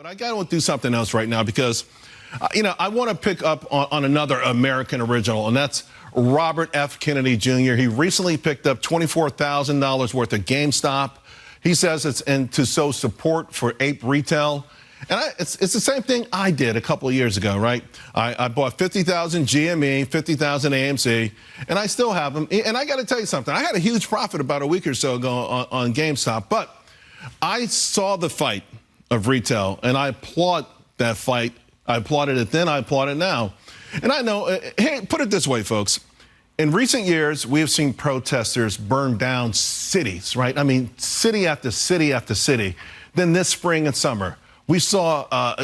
But I got to do something else right now because, I want to pick up on another American original, and that's Robert F. Kennedy Jr. He recently picked up $24,000 worth of GameStop. He says it's to sow support for APE retail. And it's the same thing I did a couple of years ago, right? I bought 50,000 GME, 50,000 AMC, and I still have them. And I got to tell you something. I had a huge profit about a week or so ago on GameStop, but I saw the fight of retail, and I applaud that fight. I applauded it then, I applaud it now. And I know, hey, put it this way, folks. In recent years, we have seen protesters burn down cities, right? I mean, city after city after city. Then this spring and summer, we saw,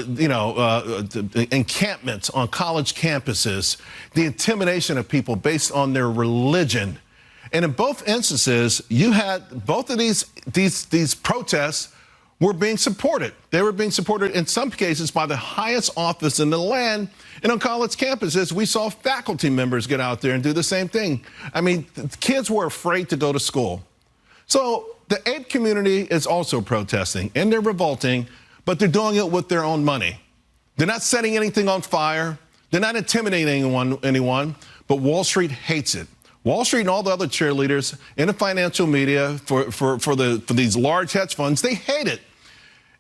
encampments on college campuses, the intimidation of people based on their religion. And in both instances, you had both of these protests were being supported. They were being supported in some cases by the highest office in the land. And on college campuses, we saw faculty members get out there and do the same thing. I mean, kids were afraid to go to school. So the APE community is also protesting, and they're revolting, but they're doing it with their own money. They're not setting anything on fire. They're not intimidating anyone, but Wall Street hates it. Wall Street and all the other cheerleaders in the financial media for these large hedge funds, they hate it.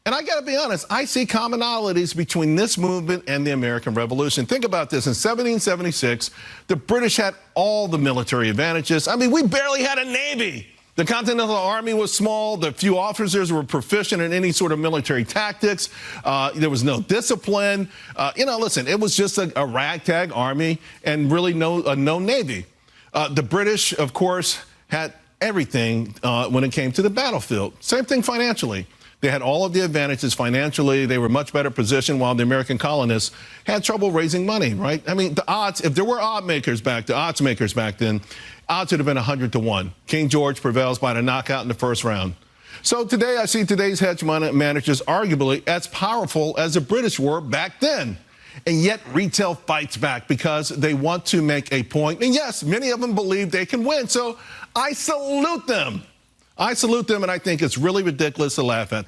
And I got to be honest, I see commonalities between this movement and the American Revolution. Think about this. In 1776, the British had all the military advantages. I mean, we barely had a navy. The Continental Army was small. The few officers were proficient in any sort of military tactics. There was no discipline. Listen, it was just a ragtag army and really no navy. The British, of course, had everything when it came to the battlefield. Same thing financially. They had all of the advantages financially. They were much better positioned while the American colonists had trouble raising money, right? I mean, the odds, if there were odds makers back then, odds would have been 100 to 1. King George prevails by the knockout in the first round. So today I see today's hedge managers arguably as powerful as the British were back then. And yet retail fights back because they want to make a point. And yes, many of them believe they can win. So I salute them. I salute them, and I think it's really ridiculous to laugh at.